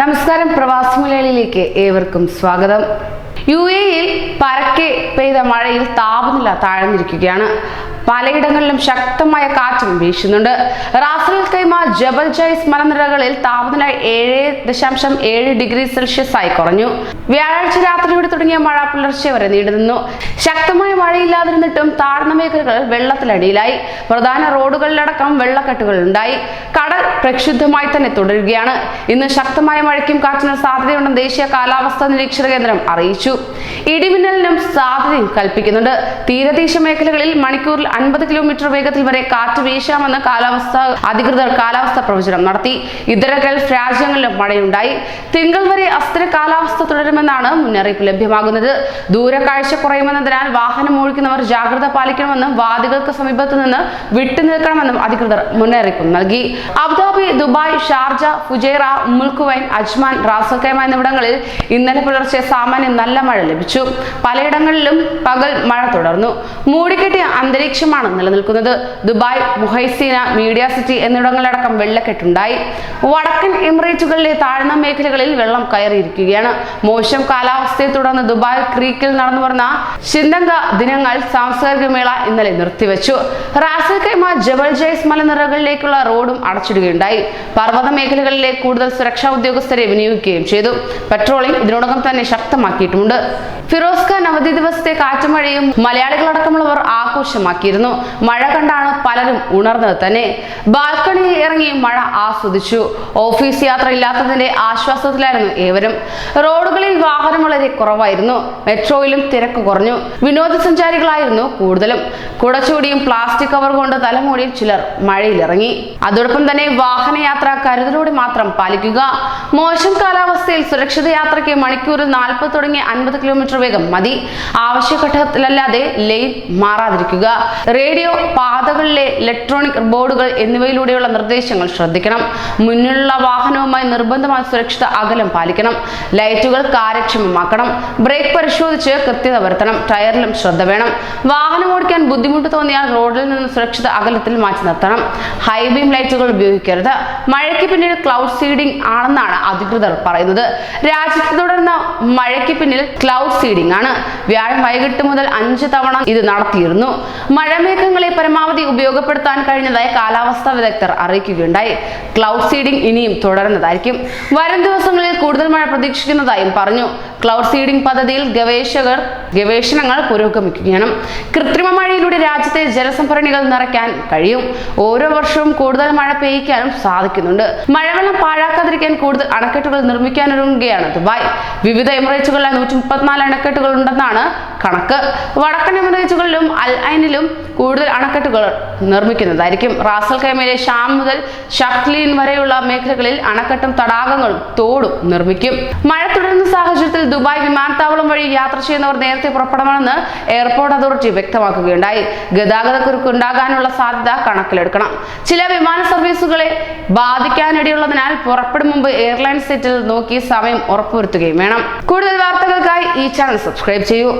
നമസ്കാരം, പ്രവാസി മലയാളിയിലേക്ക് ഏവർക്കും സ്വാഗതം. യുഎഇയിൽ പരക്കെ പെയ്ത മഴയിൽ താപനില താഴ്ന്നിരിക്കുകയാണ്. പലയിടങ്ങളിലും ശക്തമായ കാറ്റും വീശുന്നുണ്ട്. റാസ് അൽ ഖൈമ, ജബൽ ജൈസ് മലനിരകളിൽ താപനില 7.7 ഡിഗ്രി സെൽഷ്യസ് ആയി കുറഞ്ഞു. വ്യാഴാഴ്ച രാത്രിയോടെ തുടങ്ങിയ മഴ പുലർച്ചെ വരെ നീണ്ടുനിന്നു. ശക്തമായ മഴയില്ലാതിരുന്നിട്ടും താഴ്ന്ന മേഖലകൾ വെള്ളത്തിലടിയിലായി. പ്രധാന റോഡുകളിലടക്കം വെള്ളക്കെട്ടുകൾ ഉണ്ടായി. കടൽ പ്രക്ഷുബ്ധമായി തന്നെ തുടരുകയാണ്. ഇന്ന് ശക്തമായ മഴയ്ക്കും കാറ്റിനും സാധ്യതയുണ്ടെന്ന് ദേശീയ കാലാവസ്ഥാ നിരീക്ഷണ കേന്ദ്രം അറിയിച്ചു. ഇടിമിന്നലിനും സാധ്യതയും കൽപ്പിക്കുന്നുണ്ട്. തീരദേശ മേഖലകളിൽ മണിക്കൂറിൽ 50 കിലോമീറ്റർ വേഗത്തിൽ വരെ കാറ്റ് വീശാമെന്ന് കാലാവസ്ഥാ അധികൃതർ കാലാവസ്ഥാ പ്രവചനം നടത്തി. ഇതര ഗൾഫ് രാജ്യങ്ങളിലും മഴയുണ്ടായി. തിങ്കൾ വരെ അസ്ഥിര കാലാവസ്ഥ തുടരുമെന്നാണ് മുന്നറിയിപ്പ് ലഭ്യമാകുന്നത്. ദൂരക്കാഴ്ച കുറയുമെന്നതിനാൽ വാഹനം ഓടിക്കുന്നവർ ജാഗ്രത പാലിക്കണമെന്നും വാദികൾക്ക് സമീപത്തു നിന്ന് വിട്ടുനിൽക്കണമെന്നും അധികൃതർ മുന്നറിയിപ്പ് നൽകി. Abu Dhabi, Dubai, Sharjah, Fujairah, Umm al Quwain, Ajman, Ras al Khaimah എന്നിവിടങ്ങളിൽ ഇന്നലെ പുലർച്ചെ സാമാന്യം നല്ല മഴ ലഭിച്ചു. പലയിടങ്ങളിലും പകൽ മഴ തുടർന്നു. മൂടിക്കെട്ടിയ അന്തരീക്ഷമാണ് നിലനിൽക്കുന്നത്. ദുബായ്, മുഹൈസീന, മീഡിയ സിറ്റി എന്നിവിടങ്ങളിലടക്കം വെള്ളക്കെട്ടുണ്ടായി. വടക്കൻ എമിറേറ്റുകളിലെ താഴ്ന്ന മേഖലകളിൽ വെള്ളം കയറിയിരിക്കുകയാണ്. മോശം കാലാവസ്ഥയെ തുടർന്ന് ദുബായ് ക്രീക്കിൽ നടന്നു വരുന്ന ശിന്തങ്ക ദിനങ്ങൾ സാംസ്കാരിക മേള ഇന്നലെ നിർത്തിവെച്ചു. റാസ് അൽ ഖൈമ, ജബൽ ജൈസ് മലനിരകളിലേക്കുള്ള റോഡും അടച്ചിടുകയുണ്ടായി. പർവ്വത മേഖലകളിലെ കൂടുതൽ സുരക്ഷാ ഉദ്യോഗസ്ഥരെ വിനിയോഗിക്കുകയും ചെയ്തു. പെട്രോളിംഗ് ഇതിനോടകം തന്നെ ശക്തമാക്കിയിട്ടുമുണ്ട്. ഫിറോസ് ഖാൻ അവധി ദിവസത്തെ കാറ്റുമഴയും മലയാളികളടക്കമുള്ളവർ ആഘോഷമാക്കിയിരുന്നു. മഴ കണ്ടാണ് പലരും ഉണർന്നത് തന്നെ. ബാൽക്കണിയിൽ ഇറങ്ങി മഴ ആസ്വദിച്ചു. ഓഫീസ് യാത്ര ഇല്ലാത്തതിന്റെ ആശ്വാസത്തിലായിരുന്നു ഏവരും. റോഡുകളിൽ വാഹനം വളരെ കുറവായിരുന്നു. മെട്രോയിലും തിരക്ക് കുറഞ്ഞു. വിനോദസഞ്ചാരികളായിരുന്നു കൂടുതലും. കുടച്ചൂടിയും പ്ലാസ്റ്റിക് കവർ കൊണ്ട് തലമൂടിയും ചിലർ മഴയിലിറങ്ങി. അതോടൊപ്പം തന്നെ വാഹനയാത്ര കരുതലോടെ മാത്രം പാലിക്കുക. മോശം കാലാവസ്ഥയിൽ സുരക്ഷിത യാത്രയ്ക്ക് മണിക്കൂറിൽ 40 തുടങ്ങി 50 കിലോമീറ്റർ വേഗം മതി. ആവശ്യഘട്ടത്തിലല്ലാതെ ലെയിൻ മാറാതിരിക്കുക. റേഡിയോ, പാതകളിലെ ഇലക്ട്രോണിക് ബോർഡുകൾ എന്നിവയിലൂടെയുള്ള നിർദ്ദേശങ്ങൾ ശ്രദ്ധിക്കണം. മുന്നിലുള്ള വാഹനവുമായി നിർബന്ധമായി സുരക്ഷിത അകലം പാലിക്കണം. ലൈറ്റുകൾ കാര്യക്ഷമമാക്കണം. ബ്രേക്ക് പരിശോധിച്ച് കൃത്യത വരുത്തണം. ടയറിലും ശ്രദ്ധ വേണം. വാഹനം ഓടിക്കാൻ ബുദ്ധിമുട്ട് തോന്നിയാൽ റോഡിൽ നിന്ന് സുരക്ഷിത അകലത്തിൽ മാറ്റി നിർത്തണം. ഹൈ ബീം ലൈറ്റുകൾ ഉപയോഗിക്കരുത്. മഴയ്ക്ക് പിന്നിൽ ക്ലൗഡ് സീഡിംഗ് ആണെന്നാണ് അധികൃതർ പറയുന്നത്. രാജ്യത്ത് തുടർന്ന മഴയ്ക്ക് പിന്നിൽ ക്ലൗഡ് സീഡിംഗ് ആണ്. വ്യാഴം വൈകിട്ട് മുതൽ 5 തവണ ഇത് നടത്തിയിരുന്നു. മഴമേഘങ്ങളെ പരമാവധി ഉപയോഗപ്പെടുത്താൻ കഴിഞ്ഞതായി കാലാവസ്ഥാ വിദഗ്ധർ അറിയിക്കുകയുണ്ടായി. ക്ലൗഡ് സീഡിംഗ് ഇനിയും തുടരുന്നതായിരിക്കും. വരും ദിവസങ്ങളിൽ കൂടുതൽ മഴ പ്രതീക്ഷിക്കുന്നതായും പറഞ്ഞു. ക്ലൗഡ് സീഡിംഗ് പദ്ധതിയിൽ ഗവേഷണങ്ങൾ പുരോഗമിക്കുകയാണ്. കൃത്രിമ മഴയിലൂടെ രാജ്യത്തെ ജലസംഭരണികൾ നിറയ്ക്കാൻ കഴിയും. ഓരോ വർഷവും കൂടുതൽ മഴ പെയ്യിക്കാനും സാധിക്കുന്നുണ്ട്. മഴവെള്ളം പാഴാക്കാതിരിക്കാൻ കൂടുതൽ അണക്കെട്ടുകൾ നിർമ്മിക്കാനൊരുങ്ങുകയാണ് ദുബായ്. വിവിധ എമിറേറ്റുകളിലെ 134 അണക്കെട്ടുകൾ ഉണ്ടെന്നാണ് കണക്ക്. വടക്കൻ എമിറേറ്റുകളിലും അൽ ഐനിലും കൂടുതൽ അണക്കെട്ടുകൾ നിർമ്മിക്കുന്നതായിരിക്കും. റാസ് അൽ ഖൈമയിലെ ഷാം മുതൽ ഷഖ്ലീൻ വരെയുള്ള മേഖലകളിൽ അണക്കെട്ടും തടാകങ്ങളും തോടും നിർമ്മിക്കും. മഴ തുടരുന്ന സാഹചര്യത്തിൽ ദുബായ് വിമാനത്താവളം വഴി യാത്ര ചെയ്യുന്നവർ നേരത്തെ പുറപ്പെടണമെന്ന് എയർപോർട്ട് അതോറിറ്റി വ്യക്തമാക്കുകയുണ്ടായി. ഗതാഗതക്കുരുക്ക് ഉണ്ടാകാനുള്ള സാധ്യത കണക്കിലെടുക്കണം. ചില വിമാന സർവീസുകളെ ബാധിക്കാനിടയുള്ളതിനാൽ പുറപ്പെടും മുമ്പ് എയർലൈൻ സൈറ്റിൽ നോക്കി സമയം ഉറപ്പുവരുത്തുകയും വേണം. കൂടുതൽ വാർത്തകൾക്കായി ഈ ചാനൽ സബ്സ്ക്രൈബ് ചെയ്യൂ.